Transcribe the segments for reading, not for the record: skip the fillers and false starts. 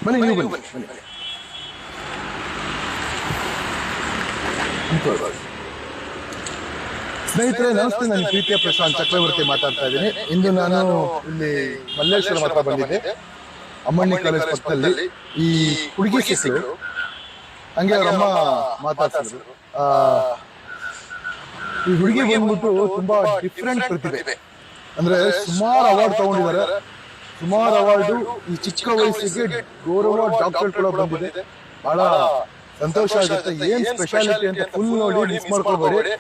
ಬನ್ನಿ ನೀವು ಬನ್ನಿ ಬನ್ನಿ. ಸ್ನೇಹಿತರೆ ನಮಸ್ತೆ, ನಾನು ಪ್ರೀತಿಯ ಪ್ರಶಾಂತ್ ಚಕ್ರವರ್ತಿ ಮಾತಾಡ್ತಾ ಇದ್ದೀನಿ. ಇಂದು ನಾನು ಇಲ್ಲಿ ಮಲ್ಲೇಶ್ವರ ಹತ್ರ ಬಂದಿದ್ದೆ, ಅಮ್ಮಣ್ಣಿ ಕಾಲೇಜ್ ಪಕ್ಕದಲ್ಲಿ. ಈ ಹುಡುಗಿ ಸಿಕ್ಕಳು, ಹಂಗೆ ಅವರಮ್ಮ ಮಾತಾಡ್ತಿದ್ರು. ಈ ಹುಡುಗಿ ಬಂದ್ಬಿಟ್ಟು ತುಂಬಾ ಡಿಫ್ರೆಂಟ್ ಪ್ರತಿಭೆ, ಅಂದ್ರೆ ಸುಮಾರು ಅವಾರ್ಡ್ ತಗೊಂಡಿದ್ದಾರೆ. ಸುಮಾರು ಅವಾರ್ಡು ಈ ಚಿಕ್ಕ ವಯಸ್ಸಿಗೆ ಗೌರವ ಡಾಕ್ಟರ್ ಕೂಡ ಬಂದಿದೆ. ಬಹಳ ಸಂತೋಷ ಆಗುತ್ತೆ. ಏನ್ ಸ್ಪೆಷಾಲಿಟಿ ಅಂತ ಫುಲ್ ನೋಡಿ ಮಿಸ್ ಮಾಡ್ಕೊಳ್ಬೇಡಿ.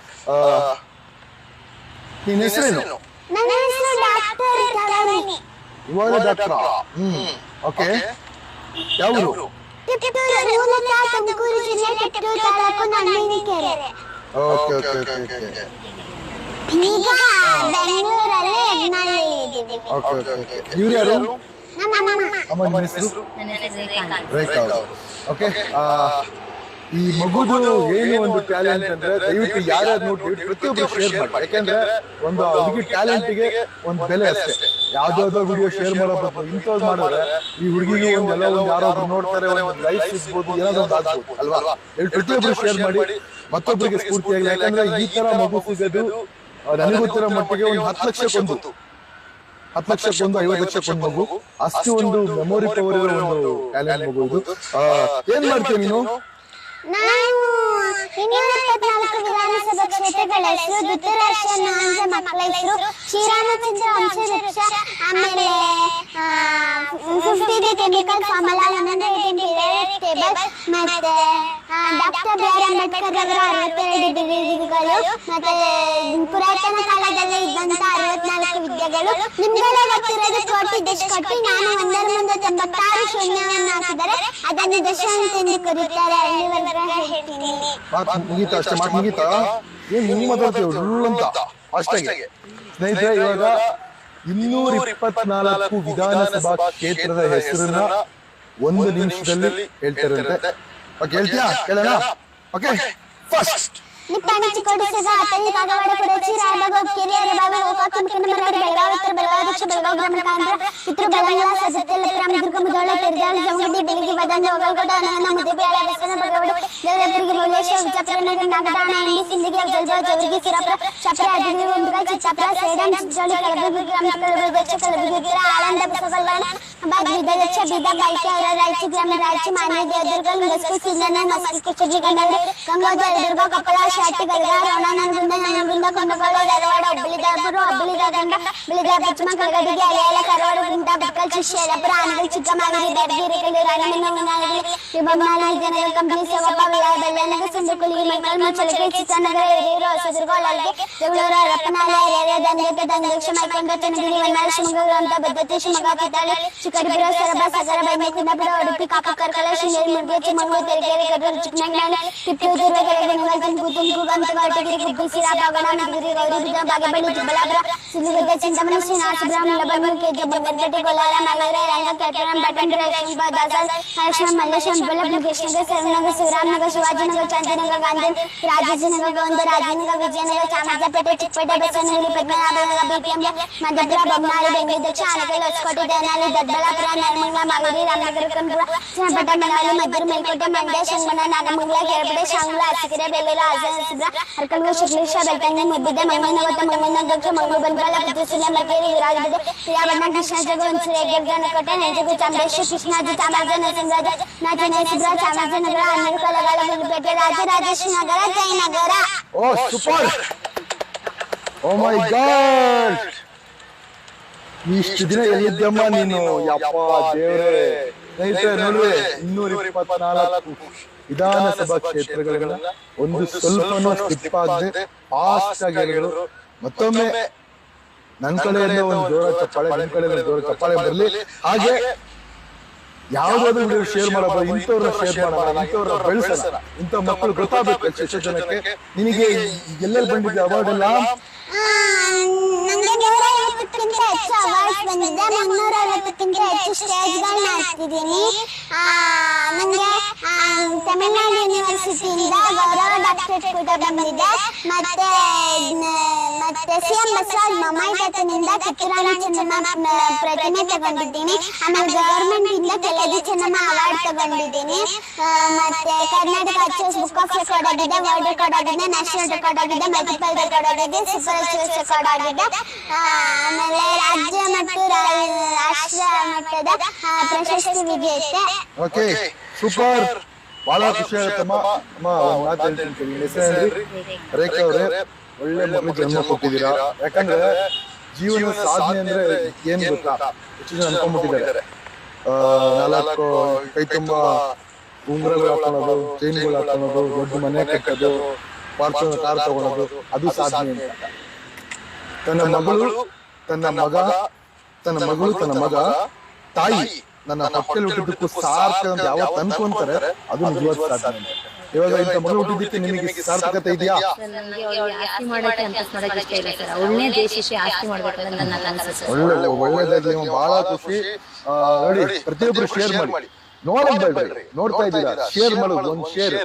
ನಿನ್ನ ಹೆಸರೇನು? ಇವಾಗ ಡಾಕ್ಟರ್. ಓಕೆ, ಯಾವ ಊರು? ಓಕೆ ಓಕೆ ಓಕೆ ಓಕೆ ಇವ್ರು ಯಾರು? ಅಮ್ಮ ಹೆಸರು ರೇಖಾ. ಓಕೆ, ಈ ಮಗುದು ಏನು ಒಂದು ಟ್ಯಾಲೆಂಟ್ ಅಂದ್ರೆ ದಯವಿಟ್ಟು ಯಾರ್ಯಾರು ನೋಡಿ ಪ್ರತಿಯೊಬ್ಬರು ಶೇರ್ ಮಾಡಿ. ಯಾಕಂದ್ರೆ ಒಂದು ಹುಡುಗಿ ಟ್ಯಾಲೆಂಟ್ಗೆ ಒಂದು ಬೆಲೆ ಅಷ್ಟೇ. ಯಾವ್ದಾವ್ದೋ ವಿಡಿಯೋ ಶೇರ್ ಮಾಡಬೇಕು, ಇಂಥದ್ದು ಮಾಡಿದ್ರೆ ಈ ಹುಡುಗಿಗೆ ಒಂದೆಲ್ಲ ಒಂದು ಯಾರಾದ್ರೂ ನೋಡ್ತಾರೆ, ಒಂದು ಲೈಫ್ ಸಿಗ್ಬೋದು, ಏನಾದ್ರು ಒಂದು ಆಗ್ಬೋದು ಅಲ್ವಾ. ಪ್ರತಿಯೊಬ್ಬರು ಶೇರ್ ಮಾಡಿ, ಮತ್ತೊಬ್ಬರಿಗೆ ಸ್ಫೂರ್ತಿಯಾಗಿ. ಯಾಕಂದ್ರೆ ಈ ತರ ಮಗು ಸಿಗೋದು ನನಗೊತ್ತಿರೋ ಮಟ್ಟಿಗೆ ಒಂದು 10 ಲಕ್ಷಕ್ಕೊಂದು 50 ಲಕ್ಷಕ್ಕೊಂದು ಮಗು. ಅಷ್ಟು ಒಂದು ಮೆಮೊರಿ ಪವರ್ ಇರೋ ಒಂದು ಟ್ಯಾಲೆಂಟ್ ಮಗು ಇದು. ಏನ್ ಮಾಡ್ತೀನಿ ನೀನು? ನಾನು 274 ವಿಧಾನಸಭಾ ಕ್ಷೇತ್ರಗಳ ಹೆಸರು, ಧೃತರಾಷ್ಟ್ರ ನಾಂಜ ಮಕ್ಕಳ ಹೆಸರು, ಶ್ರೀರಾಮಚಂದ್ರ ವಂಶವೃಕ್ಷ, ಆಮೇಲೆ 50 ಕೆಮಿಕಲ್ ಫಾರ್ಮುಲಾ, 118 ಟೇಬಲ್, ಮತ್ತೆ ಡಾಕ್ಟರ್ ಬಿ.ಆರ್. ಅಂಬೇಡ್ಕರ್ ಅವರ 62 ಡಿಗ್ರಿಗಳು, ಮತ್ತೆ ಪುರಾತನ ಕಾಲದಲ್ಲಿ ಇದ್ದಂತ 64 ವಿದ್ಯೆಗಳು. ನಿಮ್ಗೆಲ್ಲ ಗೊತ್ತಿರೋದು ಕೋಟಿ ದಶ ಕೋಟಿ. ನಾನು 196 ಶೂನ್ಯವನ್ನು ಹಾಕಿದರೆ ಅದನ್ನು ದಶ ಅಂತೆಂದು ಕರೀತಾರೆ. ಹೇಳ್ತೀನಿ. ಮುಗೀತಾ? ಅಷ್ಟೇ ಮಾತು ಮುಗೀತಾ? ಏನ್ ಹಿಂಗ್ ಮಾತಾಡ್ತೀವಿ ಅಂತ ಅಷ್ಟೇ. ಸ್ನೇಹಿತರೆ, ಇವಾಗ 224 ವಿಧಾನಸಭಾ ಕ್ಷೇತ್ರದ ಹೆಸರನ್ನ 1 ನಿಮಿಷದಲ್ಲಿ ಹೇಳ್ತಾರಂತೆ. ಓಕೆ, ಹೇಳ್ತೀಯಾ? ಕೇಳೋಣ. Okay, first Nippani ಚಿಕ್ಕೋಡಿಸಗ ಅತಳಿ Kagwad Kudachi Raybag career ರಬಾಗ Gokak ಮುಖಂಡಮರಾಡಿ Belagavi ಉತ್ತರ ಬೆಳಗಾವಿ ದಕ್ಷಿಣ ಬೆಳಗಾವಿ ಗ್ರಾಮೀಣ ಕಾಂದ್ರ ಪಿತೃ ಬೆಳಂಗಳ ಸಜತೆಲ್ಲ ರಾಮದುರ್ಗ ಮುದೋಳ ತೆರದಾಳ ಜಮಗಡ್ಡಿ ಬೆಳಗಿ ಬದಂಗ ಒಗಲ್ಗೌಡ ಅನನ ಮುದೇಬೇಳ ಬಸನ ಬಗವಡ ದೇವರಪುರಿಗೆ ಮುಲ್ಲೇಶ್ವರ ವಿಚಾಪುರ ನಗರ ನಾಗದಾಣ ಇಂಡಿ ಸಿಂದಗಿ ಜಲ್ಬಾ ಜವರ್ಗಿ ಸಿರಾಪುರ ಚಪ್ರ ಅದಿಗಿ ಒಂದಗ ಚಿತ್ತಾಪುರ ಸೇಡಂ ಚಿಂಚೋಳಿ ಕಲಬುರಗಿ ಗ್ರಾಮ ಕಲಬುರಗಿ ದಕ್ಷಿಣ ಕಲಬುರಗಿ ಉತ್ತರ ಆಳಂದ ಬಸವಲ್ಲಾಣ ಬಾದ್ವಿದ ದಕ್ಷ ಬೀದ ಬಾಯ್ಕೆ ಅವರ ರಾಯಚಿ ಗ್ರಾಮ ರಾಯಚಿ ಮಾನ್ಯ ದೇವದುರ್ಗ ಲಿಂಗಸ್ಕು ಸಿಂದನ ಮಸ್ಕಿ ಕುಚಜಿ ಗಂಡರ ಗಂಗೋದರ ದುರ್ಗ ಕಪ್ಪಳ ಶಾಟಿ ಗಲ್ಗಾರ ಒಣನನಗುಂದ ನನಗುಂದ ಕೊಂಡಗೋಳ ಧಾರವಾಡ ಹುಬ್ಬಳ್ಳಿದಾಪುರ ಹುಬ್ಬಳ್ಳಿದಾಗಂಡ ಬಿಳಿದಾರ ಪಶ್ಚಿಮ ಕಲಗಡಿಗೆ ಅಲೆಯಲ ಕರವಾಡ ಗುಂಟ ಬಕ್ಕಲ್ ಶಿಷ್ಯರಪುರ ಆನಗಲ್ ಚಿಕ್ಕಮಾಗಡಿ ಬೆರ್ಗಿರಿಕಲ್ಲಿ ರಾಣಮನ್ನವನಾಗಲಿ ವಿಭಮಾಲಿ ಜನರ ಕಂಪನಿ ಸೇವಪ್ಪ ಬೆಳ್ಳನಗ ಸುಂದರಕುಲಿ ಮೈಕಲ್ ಮಚ್ಚಲಕೆ ಚಿಕ್ಕನಗರ ಹಿರಿಯೂರು ಹೊಸದುರ್ಗ ಅಲ್ಲಿಗೆ ಜಗಳೂರ ರಪ್ಪನಾಲೆ ರೇರೆ ದಂಡಕ್ಕೆ ದಂಡಕ್ಷ ಮೈಕೊಂಡ ಚನ್ನಗಿರಿ ವನ್ನಾಳ ಶಿವಮೊಗ್ಗ ಅಂತ ಬದ್ಧತೆ ಶಿವಮೊಗ್ಗ ಕಿತ್ತಾಳೆ ಚಿಕ್ಕಡಿಪುರ ಸರಬ ಸಗರ ಬೈಮೇಕಿನಪುರ ಉಡುಪಿ ಕಾಪು ಕರ್ಕಳ ಶೃಂಗೇರಿ ಮುರುಗೇರಿ ಚಿಕ್ಕಮಗಳೂರು ತೆರೆಕೆರೆ ಕಡೂರು ಚಿಕ್ಕಮಗಳೂರು ತಿಪ್ಪೂರು ಬೆಳಗಾವಿ ಗಂತಗಾಟಗಿರಿ ಗುಬ್ಬಿ ಸಿರಾ ಬಾಗಣ ನಗರಿ ಗೌರಿ ಬಿದ ಬಾಗೇಪಲ್ಲಿ ಚಿಕ್ಕಬಳ್ಳಾಪುರ ಸಿದ್ಧಗಂಗಾ ಚಿಂತಾಮಣಿ ಶ್ರೀನಿವಾಸ ಸುಬ್ರಹ್ಮಣ್ಯ ಲಬಂಗಲ್ ಕೆಜೆ ಬಂಗಾರಪೇಟೆ ಕೋಲಾರ ಮೈಲಾರ ರಂಗ ಕೆಟರಂ ಬಟಂಡ್ರ ಲಕ್ಷ್ಮೀಬಾ ದಾಸಲ್ ಹರ್ಷಂ ಮಲ್ಲೇಶಂ ಬೆಳಪ್ ಕೃಷ್ಣನಗರ ಶರಣನಗರ ಶಿವರಾಮನಗರ ಶಿವಾಜಿನಗರ ಚಾಂದಿನಗರ ಗಾಂಧಿ ರಾಜಾಜಿನಗರ ಗೋವಿಂದ ರಾಜನಗರ ವಿಜಯನಗರ ಚಾಮರಾಜಪೇಟೆ ಚಿಕ್ಕಪೇಟೆ ಬಸವನಹಳ್ಳಿ ಪದ್ಮನಾಭನಗರ ಬಿಪಿಎಂಗೆ ಮಧ್ಯಪುರ ಬೊಮ್ಮನಹಳ್ಳಿ ಬೆಂಗಳೂರು ದಕ್ಷಿಣ ಆನಕಲ್ ಹೊಸಕೋಟೆ ದೇವನಹಳ್ಳಿ ದೊಡ್ಡಬಳ್ಳಾಪುರ ನೆಲಮಂಗಲ ಮಾಗಡಿ ರಾಮನಗರ ಕನಕಪುರ ಚನ್ನಪಟ್ಟಣ ಮನಹಳ್ಳಿ ಮದ್ದೂರು ಮೇಲ್ಕೋಟೆ ಮಂಡ್ಯ ಶಂಗಣ ನಾಗಮಂಗಲ ಕೆರಪೇಟೆ ಶಾಂಗ್ಲ ಅರಸೀಕೆರೆ ಬೆಳ್ಳೂರು ಅರ್ಕಲ್ಗೋ ಶಿಕ್ಲೇಶ ಬೆಳ್ತಂಗಿ ಮುದ್ದಿದ್ದೆ ಮಂಗಳನಗರ ಮಂಗಳನ ದಕ್ಷ ಮಂಗಳೂರು ಬಂಡವಾಳ ಪುತ್ತೂರು ಮಕ್ಕೇರಿ ವಿರಾಜಪೇಟೆ ಪ್ರಿಯಾಬಣ್ಣ ಕೃಷ್ಣಜಗ ಹುಣಸೂರು ಹೆಗ್ಗಡನಕೋಟೆ ನೆಂಜಗು ಚಾಮರೇಶ್ವರ ಕೃಷ್ಣಾಜಿ ಚಾಮರಾಜ ನರಸಿಂಹರಾಜ ನಾಚನೇಶ್ವರ ಚಾಮರಾಜನಗರ ಹನ್ನೆರಡು ಕಲಗಾಲ ಗುರುಪೇಟೆ ರಾಜರಾಜೇಶ್ವರಿ ನಗರ ಜಯನಗರ. ಓ ಸೂಪರ್! ಓ ಮೈ ಗಾಡ್! ಇಷ್ಟು ದಿನ ಎಲ್ಲಿದ್ದಮ್ಮ ನೀನು? ಯಪ್ಪ ದೇವರೇ! ಸ್ನೇಹಿತರೆ ನೋಡ್ರಿ, 224 ವಿಧಾನಸಭಾ ಕ್ಷೇತ್ರಗಳನ್ನ ಒಂದು ಸ್ವಲ್ಪನೂ ಸ್ಕಿಪ್ ಆಗದೆ ಫಾಸ್ಟ್ ಆಗಿ ಹೇಳಿದ್ರು. ಮತ್ತೊಮ್ಮೆ ನನ್ನ ಕಡೆಯಿಂದ ಒಂದು ಜೋರ ಚಪ್ಪಾಳೆ, ನನ್ನ ಕಡೆಯಿಂದ ಜೋರ ಚಪ್ಪಾಳೆ ಬರಲಿ. ಹಾಗೆ ಯಾವ್ದಾದ್ರು ವಿಡಿಯೋ ಶೇರ್ ಮಾಡಬಹುದು, ಇಂಥವ್ರನ್ನ ಶೇರ್ ಮಾಡೋಣ, ಇಂಥವ್ರನ್ನ ಬೆಳೆಸೋಣ, ಇಂಥ ಮಕ್ಕಳು ಗೊತ್ತಾಗಬೇಕು ಎಷ್ಟು ಜನಕ್ಕೆ. ನಿನಗೆ ಎಲ್ಲೆಲ್ಲಿ ಬಂದಿದೆ ಅವಾರ್ಡ್ ಎಲ್ಲ? ನನಗೆ 150ಕ್ಕಿಂತ ಹೆಚ್ಚು ಅವಾರ್ಡ್ಸ್ ಬಂದಿದೆ, 360ಕ್ಕಿಂತ ಹೆಚ್ಚು ಸ್ಟೇಜ್ಗಳನ್ನ ಹಾಕ್ತಿದ್ದೀನಿ. ನನಗೆ ತಮಿಳುನಾಡು ಯೂನಿವರ್ಸಿಟಿಯಿಂದ ಗೌರವ ಡಾಕ್ಟರೇಟ್ ಕೂಡ ಬಂದಿದೆ. ಮತ್ತೆ ಸಿಎಂ ಬಸವರಾಜ ಬೊಮ್ಮಾಯಿ ಕಿತ್ತೂರಾಣಿ ಚೆನ್ನಮ್ಮ ಪ್ರತಿಮೆ ತಗೊಂಡಿದ್ದೀನಿ. ಆಮೇಲೆ ಗವರ್ಮೆಂಟ್ ಇಂದ ಕೆಳದಿ ಚೆನ್ನಮ್ಮ ಅವಾರ್ಡ್ ತಗೊಂಡಿದ್ದೀನಿ. ಮತ್ತೆ Karnataka achieves book of record ಆಗಿದೆ, ವರ್ಲ್ಡ್ ರೆಕಾರ್ಡ್ ಆಗಿದೆ, ನ್ಯಾಷನಲ್ ರೆಕಾರ್ಡ್ ಆಗಿದೆ, ಮಲ್ಟಿಪಲ್ ರೆಕಾರ್ಡ್ ಆಗಿದೆ, ಸೂಪರ್ ಅಚೀವ್ಸ್ ರೆಕಾರ್ಡ್ ಆಗಿದೆ. ಆಮೇಲೆ ರಾಜ್ಯ ಮತ್ತು ರಾಷ್ಟ್ರ ಮಟ್ಟದ ಪ್ರಶಸ್ತಿ ವಿಜೇತೆ. ಓಕೆ ಸೂಪರ್, ಬಹಳ ಖುಷಿ ಆಗುತ್ತಮ್ಮ. ಅಮ್ಮ ಒಂದ್ ಮಾತು ಹೇಳ್ತೀನಿ, ಹೆಸರು ರೇಖಾ ಅವರೇ, ಒಳ್ಳೆ ಮಕ್ಕಳು ಜನ್ಮ ಕೊಟ್ಟಿದ್ದೀರಾ. ಯಾಕಂದ್ರೆ ಜೀವನ ಸಾಧನೆ ಅಂದ್ರೆ ಏನ್ ಗೊತ್ತಾ, ಎಷ್ಟು ಜನ ಅನ್ಕೊಂಡ್ಬಿಟ್ಟಿದ್ದಾರೆ, 4 ಕೈ ತುಂಬ ಉಂಗುರಗಳು ಹಾಕೊಳ್ಳೋದು, ಚೈನ್ಗಳು ಹಾಕೊಳ್ಳೋದು, ದೊಡ್ಡ ಮನೆ ಕಟ್ಟೋದು, ಫಾರ್ಚೂನರ್ ಕಾರ್ ತಗೊಳ್ಳೋದು ಅದು ಸಾಧನೆ ಅಂತ. ತನ್ನ ಮಗಳು ತನ್ನ ಮಗ ತಾಯಿ ನನ್ನ ಹೊಟ್ಟೆಲಿ ಹುಟ್ಟಿದ್ದಕ್ಕೂ ಸಾರ್ಥಕ ಅಂತ ಯಾವತ್ತು ಅನ್ಕೊಂತಾರೆ ಅದು ನಿಜವಾದ ಸಾಧನೆ. ಇವಾಗ ಇಂಥ ಮಗಳು ಹುಟ್ಟಿದ್ದಕ್ಕೆ ನಿಮಗೆ ಸಾರ್ಥಕತೆ ಇದೆಯಾ? ಒಳ್ಳೇದಾಗ್ಲಿ, ಬಹಳ ಖುಷಿ. ನೋಡಿ, ಪ್ರತಿಯೊಬ್ರು ಶೇರ್ ಮಾಡಿ, ನೋಡಬೇಡ್ರಿ, ನೋಡ್ತಾ ಇದ್ದೀರಾ, ಶೇರ್ ಮಾಡೋದು. ಒಂದ್ ಶೇರ್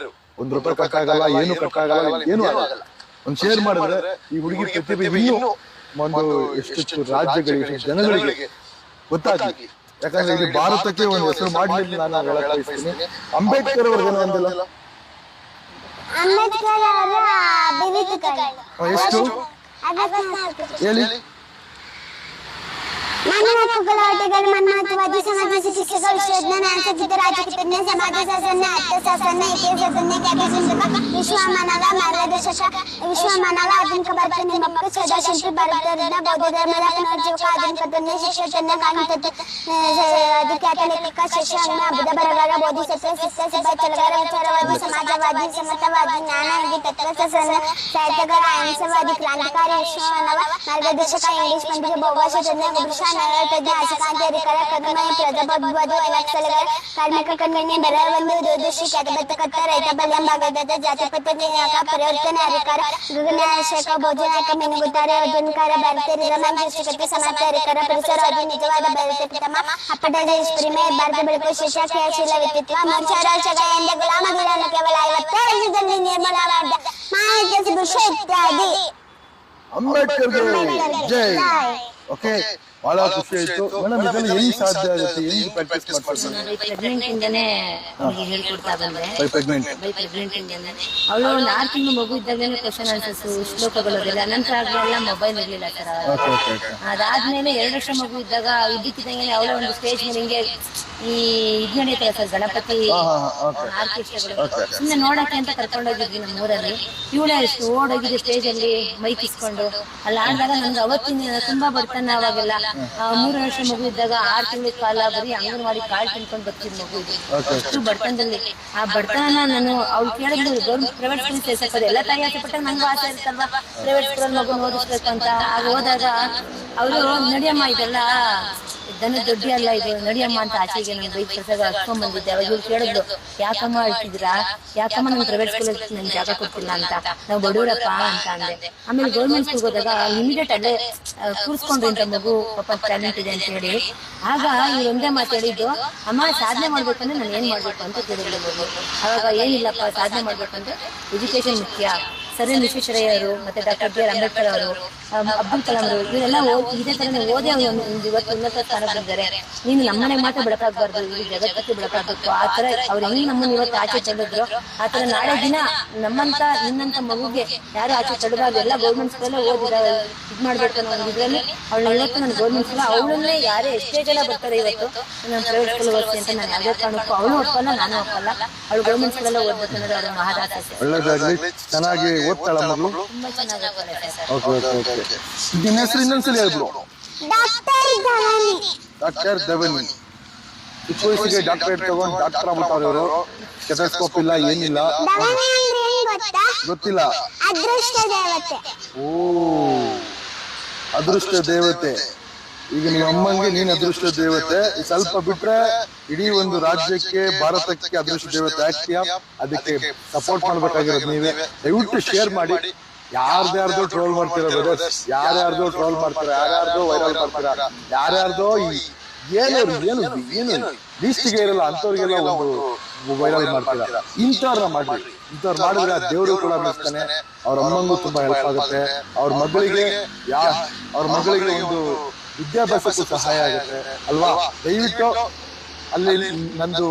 ₹1 ಕಟ್ಟಾಗಲ್ಲ, ಏನು ಕಟ್ಟಾಗಲ್ಲ, ಏನು ಆಗಲ್ಲ. ಒಂದ್ ಶೇರ್ ಮಾಡಿದ್ರೆ ಈ ಹುಡುಗಿ ಪ್ರತಿಭೆ ಇನ್ನೂ ಒಂದು ಎಷ್ಟು ರಾಜ್ಯಗಳಿಗೆ, ಎಷ್ಟು ಜನಗಳಿಗೆ ಗೊತ್ತಾಗ್ಲಿ. ಯಾಕಂದ್ರೆ ಇಲ್ಲಿ ಭಾರತಕ್ಕೆ ಒಂದು ಹೆಸರು ಮಾಡಲಿ ನಾನು ಹೇಳಕ್ ಬಯಸ್ತೀನಿ. ಅಂಬೇಡ್ಕರ್ ಅವ್ರಿಗೆ ಅಂದಿಲ್ಲ, ಅಂಬೇಡ್ಕರ್ ಅವರ ಎಷ್ಟು ಹೇಳಿ? ಮಾನವ ಹಕ್ಕುಗಳ ಹೋರಾಟಗಾರ, ಮಾನವತಾವಾದಿ, ಸಮಾಜ ಶಿಕ್ಷಕ, ವಿಶ್ವಜ್ಞಾನ, ಆಸಕ್ತ, ರಾಜಕೀಯ, ಸಮಾಜ ಶಾಸ್ತ್ರಜ್ಞ, ಅರ್ಥಶಾಸ್ತ್ರಜ್ಞ, ಇತಿಹಾಸಜ್ಞ, ಖ್ಯಾತಿಚಿಂತಕ, ವಿಶ್ವಮಾನವ ಮಾರ್ಗದರ್ಶಕ, ವಿಶ್ವಮಾನವ, ಆಧುನಿಕ ಭಾರತ ನಿರ್ಮಾಪಕ, ಸದಾಶಿಲ್ಪಿ, ಭಾರತರತ್ನ, ಬೌದ್ಧ ಧರ್ಮದ ಪುನರುಜ್ಜೀವಕ, ಆಧುನಿಕ ತಜ್ಞ, ಶಿಕ್ಷಕತಜ್ಞ, ಕಾನೂನು ಅಧಿಖ್ಯಾತ ಲೇಖಕ, ಶಶಾಂಕ, ಬುದ್ಧ ಬರಗಾರ, ಬೋಧಿಸತ್ವ, ಶಿಸ್ತ, ಸಿಪಾಯಿ ಚಲಗಾರ, ವಿಚಾರವಾದಿ, ಸಮಾಜವಾದಿ, ಸಮತಾವಾದಿ, ಜ್ಞಾನವಾದಿ, ತತ್ವಶಾಸ್ತ್ರಜ್ಞ, ಸಾಹಿತ್ಯಗಾರ, ಅಹಿಂಸವಾದಿ, ಕ್ರಾಂತಿಕಾರಿ, ವಿಶ್ವಮಾನವ ಮಾರ್ಗದರ್ಶಕ, ಇಂಗ್ಲಿಷ್ ಪಂಡಿತ, ಭೌಭಾಷಾ ತಜ್ಞ, ವಿಭೂಷಣ ತಜ್ಞ, ಆಶಕಾಂತರಿಕರ, ಕದಮಯ, ಪ್ರಜಾಪ್ರಭುತ್ವದ, ನಕ್ಸಲಗಾರ, ಕಾರ್ಮಿಕ ಕಣ್ಮಣಿ, ಬೆರವಂದು, ದೂರದರ್ಶಿ, ಖ್ಯಾತಬದ್ಧಕರ್ತ, ರೈತ ಬಲ್ಯಂ, ಭಾಗದತ್ತ, ಜಾತಿಪತ್ಯಕ, ಪರಿವರ್ತನೆ ಅಧಿಕಾರ, ಗಗನಶೇಖ, ಭೋಜನಾಯಕ, ಮೆನುಗುತ್ತಾರೆ, ಅರ್ಜುನ್ಕಾರ, ಭಾರತೀಯ ರಿರಮಾನ್, ಸೃಷ್ಟಿಕರ್ತ, ಸಮಾಪ್ತರಿಕರ, ಪರಿಸರವಾದಿ, ನಿಜವಾದ ಭಾರತ ಪಿತಮ, ಅಪ್ಪಟ ದೇಶಪ್ರೇಮೆ, ಭಾರತ ಬೆಳಕು, ಶಿಷ್ಯ, ಕ್ರಿಯಾಶೀಲ ವ್ಯಕ್ತಿತ್ವ, ಮೋಕ್ಷರಾಜ ಎಂದ ಗುಲಾಮಗಿರನ್ನು ಕೇವಲ 50 ವರ್ಷದಲ್ಲಿ ನಿರ್ಮೂಲವಾದ ಮಾಹಿತಿ ಬುಷ ಇತ್ಯಾದಿ. ಅಂಬೇಡ್ಕರ್ ಜೈ. ಓಕೆ, ಬಹಳ ಖುಷಿ ಆಯ್ತು ಮೇಡಮ್. ಇದೆಲ್ಲ ಹೆಂಗ್ ಸಾಧ್ಯ ಆಗುತ್ತೆ, ಹೆಂಗ್ ಪ್ರಾಕ್ಟೀಸ್ ಮಾಡ್ತಾರೆ? ಪ್ರೆಗ್ನೆಂಟ್ ಇಂದಾನೆ ಅವ್ರಿಗೆ ಹೇಳ್ಕೊಡ್ತಾ ಬಂದೆ. ಪ್ರೆಗ್ನೆಂಟ್ ಇಂದಾನೆ ಅವಳು ಒಂದು 6 ತಿಂಗಳು ಮಗು ಇದ್ದಾಗಲೇ ಕ್ವಶನ್ ಆನ್ಸರ್ಸ್, ಶ್ಲೋಕಗಳು ಅದೆಲ್ಲ. ನಂತರ ಆಗಲೆಲ್ಲ ಮೊಬೈಲ್ ಇರ್ಲಿಲ್ಲ ಸರ್. ಅದಾದ್ಮೇಲೆ 2 ವರ್ಷ ಮಗು ಇದ್ದಾಗ ಇದ್ದಕ್ಕಿದ್ದಂಗೆ ಅವಳ ಒಂದು ಸ್ಟೇಜ್ ಮೇಲೆ ಹಿಂಗೆ ಈ ಇದು ನಡೀತಾರೆ ಸರ್, ಗಣಪತಿ ಆರ್ಕೆಸ್ಟ್ರಾಗಳು, ಸುಮ್ಮನೆ ನೋಡಕ್ಕೆ ಅಂತ ಕರ್ಕೊಂಡೋಗಿದ್ವಿ ನಮ್ಮ ಊರಲ್ಲಿ. ಇವಳೇ ಎಷ್ಟು ಓಡೋಗಿದ್ದು ಸ್ಟೇಜ್ ಅಲ್ಲಿ ಮೈಕ್ ಇಸ್ಕೊಂಡು ಅಲ್ಲಿ ಆಡಿದಾಗ ನನ್ಗೆ ಅವತ್ತಿನ ತುಂಬಾ ಬಡತನ. ಅವಾಗೆಲ್ಲ 3 ವರ್ಷ ಮಗು ಇದ್ದಾಗ 6 ತಿಂಗಳ ಕಾಲ ಬರೀ ಅಂಗನವಾಡಿ ಕಾಳು ತಿನ್ಕೊಂಡು ಬರ್ತಿದ್ ಮಗು ಇದು. ಅಷ್ಟು ಬಡತನದಲ್ಲಿ ಆ ಬಡತನ ನಾನು ಅವ್ಳು ಕೇಳಿದ್ರು ಗೌರ್ಮೆಂಟ್ ಪ್ರೈವೇಟ್ ಸ್ಕೂಲ್ ಸೇರ್ಸಕ್ಕೆ. ಎಲ್ಲ ತಾಯಿ ಆಸೆ ಪಟ್ಟಾಗ ನಂಗೂ ಆಸೆ ಇರ್ತಲ್ವಾ ಪ್ರೈವೇಟ್ ಸ್ಕೂಲ್ ಮಗು ಓದಿಸ್ಬೇಕು ಅಂತ. ಆಗ ಹೋದಾಗ ಅವರು ನಡಿಯಮ್ಮ ಇದೆಲ್ಲ ದನ ದೊಡ್ಡಿ ಅಲ್ಲ ಇದು, ನಡಿಯಮ್ಮ ಅಂತ ಆಚೆಗೆ ನನ್ ಬೈಕ್ ಕಳ್ಸಾಗ ಹತ್ಕೊಂಡ್ ಬಂದಿದ್ದೆ. ಅವಾಗ ಇವ್ರು ಕೇಳಿದ್ರು, ಯಾಕಮ್ಮ ಅಳ್ತಿದ್ರಾ, ಯಾಕಮ್ಮ ನನ್ ಪ್ರೈವೇಟ್ ಸ್ಕೂಲಲ್ಲಿ ನನ್ ಜಾಗ ಕೊಡ್ತಿಲ್ಲ ಅಂತ. ನಾವು ಬಡವರಪ್ಪ ಅಂತ ಅಂದೆ. ಆಮೇಲೆ ಗೌರ್ಮೆಂಟ್ ಸ್ಕೂಲ್ ಹೋದಾಗ ಇಮಿಡಿಯೇಟ್ ಅಲ್ಲೇ ಕೂರಿಸ್ಕೊಂಡ್ರು ಇಂತ ಮಗು ಪಾಪ ಟ್ಯಾಲೆಂಟ್ ಇದೆ ಅಂತ ಹೇಳಿ. ಆಗ ಇವ್ರು ಒಂದೇ ಮಾತು ಹೇಳಿದ್ದು, ಅಮ್ಮ ಸಾಧನೆ ಮಾಡ್ಬೇಕಂದ್ರೆ ನಾನು ಏನ್ ಮಾಡ್ಬೇಕು ಅಂತ ಕೇಳಿದ್ರು ಮಗು. ಅವಾಗ ಏನಿಲ್ಲಪ್ಪ, ಸಾಧನೆ ಮಾಡ್ಬೇಕಂದ್ರೆ ಎಜುಕೇಶನ್ ಮುಖ್ಯ. ಸರ್ ಎಂ ವಿಶ್ವೇಶ್ವರಯ್ಯ ಅವರು, ಮತ್ತೆ ಡಾಕ್ಟರ್ ಬಿ ಆರ್ ಅಂಬೇಡ್ಕರ್ ಅವರು, ಅಬ್ದುಲ್ ಕಲಾಂ ಅವರು, ಇವರೆಲ್ಲ ಇದೇ ತರ ಓದಿ ಇವತ್ತು ಉನ್ನತ ಸ್ಥಾನ ಬಂದಿದ್ದಾರೆ. ನೀನು ನಮ್ಮನೆಗೆ ಮಾತ್ರ ಬೆಳಕಾಗಬಾರ್ದು, ಈ ಜಗತ್ತಕ್ಕೆ ಬೆಳಕಾಗಬೇಕು. ಆ ತರ ಅವ್ರು ಹೆಂಗ್ ನಮ್ಮನ್ನ ಇವತ್ತು ಆಚೆ ತಳ್ಳಿದ್ರು, ಆ ತರ ನಾಳೆ ದಿನ ನಮ್ಮಂತ ನಿನ್ನಂತ ಮಗುಗೆ ಯಾರು ಆಚೆ ತಳ್ಳಬಾರ್ದು. ಎಲ್ಲ ಗೌರ್ಮೆಂಟ್ ಸ್ಕೂಲ್ ಓದಿದ ಇದ್ ಮಾಡ್ಬೇಕು ಅನ್ನೋ ಒಂದು ಇದ್ರಲ್ಲಿ ಅವಳನ್ನ ಇವತ್ತು ನಾನು ಗೌರ್ಮೆಂಟ್ ಸ್ಕೂಲ್, ಅವಳನ್ನೇ ಯಾರೇ ಎಷ್ಟೇ ಜನ ಬರ್ತಾರೆ ಇವತ್ತು ನಾನು ಪ್ರೈವೇಟ್ ಸ್ಕೂಲ್ ಓದಿಸಿ ಅಂತ ನಾನು ಯಾವುದೇ ಕಾರಣಕ್ಕೂ ಅವಳು ಒಪ್ಪಲ್ಲ, ನಾನು ಒಪ್ಪಲ್ಲ. ಅವಳು ಗೌರ್ಮೆಂಟ್ ಸ್ಕೂಲ್ ಓದ್ಬೇಕು ಅನ್ನೋದು ಅವರ ಮಹಾದಾಸೆ. ಒಳ್ಳೆದಾಗ್ಲಿ, ಚೆನ್ನಾಗಿ ಓದ್ತಾಳ ಮಗಳು, ತುಂಬಾ ಚೆನ್ನಾಗಿ ಓದ್ತಾಳೆ ಸರ್. Okay okay okay. ನಿನ್ನ ಹೆಸರು ಇನ್ನೊಂದ್ಸಲಿ ಹೇಳ್ಬಿಡು. ಡಾಕ್ಟರ್ ಧವನಿ. ಚಿಕ್ಕ ವಯಸ್ಸಿಗೆ ಡಾಕ್ಟರೇಟ್ ತಗೊಂಡು ಡಾಕ್ಟರ್ ಆಗ್ಬಿಟ್ಟವ್ರು ಇವರು. ಸ್ಟೆಥೋಸ್ಕೋಪ್ ಇಲ್ಲ, ಏನಿಲ್ಲ, ಗೊತ್ತಿಲ್ಲ. ಅದೃಷ್ಟ ದೇವತೆ. ಓ, ಅದೃಷ್ಟ ದೇವತೆ. ಈಗ ನಿಮ್ಮ ಅಮ್ಮಂಗೆ ನೀನ್ ಅದೃಷ್ಟ ದೇವತೆ. ಸ್ವಲ್ಪ ಬಿಟ್ರೆ ಇಡೀ ಒಂದು ರಾಜ್ಯಕ್ಕೆ, ಭಾರತಕ್ಕೆ ಅದೃಷ್ಟ ದೇವತೆ ಆಗ್ತೀಯಾ. ಅದಕ್ಕೆ ಸಪೋರ್ಟ್ ಮಾಡ್ಬೇಕಾಗಿರೋದು ನೀವೇ. ದಯವಿಟ್ಟು ಶೇರ್ ಮಾಡಿ. ಯಾರ್ದ್ಯಾರ್ದೋ ಟ್ರೋಲ್ ಮಾಡ್ತೀರಾ ಬ್ರದರ್ಸ್, ಯಾರ್ಯಾರ್ದೋ ಟ್ರೋಲ್ ಮಾಡ್ತೀರಾ, ಯಾರ್ಯಾರ್ದೋ ವೈರಲ್ ಮಾಡ್ತೀರಾ, ಯಾರ್ಯಾರ್ದೋ ಏನು ಲೀಸ್ಟ್ಗೆ ಇರಲ್ಲ ಅಂತವ್ರಿಗೆಲ್ಲ ಒಂದು ವೈರಲ್ ಮಾಡ್ತೀರಾ. ಇಂಥವ್ರನ್ನ ಮಾಡ್ರಿ. ಇಂಥವ್ರು ಮಾಡಿದ್ರೆ ದೇವರು ಕೂಡ ಮೆಚ್ತಾನೆ. ಅವ್ರ ಅಮ್ಮಂಗೂ ತುಂಬಾ ಹೆಲ್ಪ್ ಆಗುತ್ತೆ. ಅವ್ರ ಮಗಳಿಗೆ ಒಂದು ವಿದ್ಯಾಭ್ಯಾಸಕ್ಕೂ ಸಹಾಯ ಆಗುತ್ತೆ ಅಲ್ವಾ. ದಯವಿಟ್ಟು ಅಲ್ಲಿ ನಂದು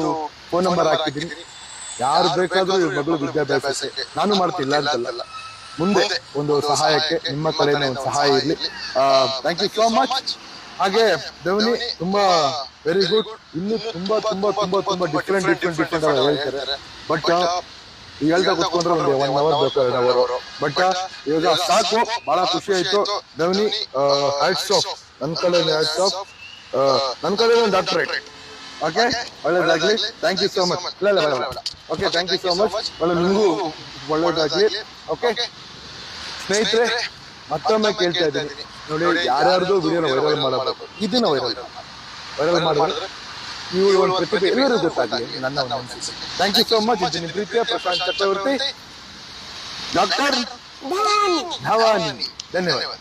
ಫೋನ್ ನಂಬರ್ ಹಾಕಿದ್ದೀನಿ. ಯಾರು ಬೇಕಾದ್ರೂ ಇವ್ರ ಮಗಳು ವಿದ್ಯಾಭ್ಯಾಸಕ್ಕೆ ನಾನು ಮಾಡ್ತಿಲ್ಲ ಅಂತಲ್ಲ, ಮುಂದೆ ಒಂದು ಸಹಾಯಕ್ಕೆ ನಿಮ್ಮ ಕಡೆಯಿಂದ ಒಂದು ಸಹಾಯ ಇರ್ಲಿ. Thank you so much. ಹಾಗೆ ಧವನಿ ತುಂಬಾ ವೆರಿ ಗುಡ್. ಇನ್ನು ತುಂಬಾ ತುಂಬಾ ತುಂಬಾ ತುಂಬಾ ಡಿಫ್ರೆಂಟ್ ಹೇಳ್ತಾರೆ. ಬಟ್ ಹೇಳ್ತಾ ಕುತ್ಕೊಂಡ್ರೆ ಒಂದು 1 hour ಬೇಕು, 2 hour. ಬಟ್ ಇವಾಗ ಸಾಕು, ಬಹಳ ಖುಷಿ ಆಯ್ತು ಧವನಿ. ಹ್ಯಾಟ್ಸ್ ಆಫ್ ನನ್ನ ಕಡೆ, ಹ್ಯಾಟ್ಸ್ ಆಫ್ ನನ್ನ ಕಡೆ ಒಂದು ಡಾಕ್ಟರೇಟ್. ಓಕೆ, ಒಳ್ಳೇದಾಗ್ಲಿ. Thank you so much. Okay, thank you so much. ಒಳ್ಳೆ ನಿಮಗೂ ಒಳ್ಳೇದಾಗ್ಲಿ. ಓಕೆ ಸ್ನೇಹಿತರೆ, ಮತ್ತೊಮ್ಮೆ ಕೇಳ್ತಾ ಇದ್ದೀನಿ ನೋಡಿ, ಯಾರ್ಯಾರ್ದು ವಿಡಿಯೋನ ವೈರಲ್ ಮಾಡಬೇಕು, ಇದನ್ನ ವೈರಲ್ ಮಾಡಿದ್ರೆ ನೀವು ಒಂದು ಪ್ರತಿಭೆ ಎಲ್ಲರೂ ಗೊತ್ತಾಗಲಿ ನನ್ನ ಒಂದು ಅನಿಸಿಕೆ. Thank you so much. ಇದು ನಿಮ್ಮ ಪ್ರೀತಿಯ ಪ್ರಶಾಂತ್ ಚಕ್ರವರ್ತಿ, ಡಾಕ್ಟರ್ ಧವಾನಿ. ಧನ್ಯವಾದ.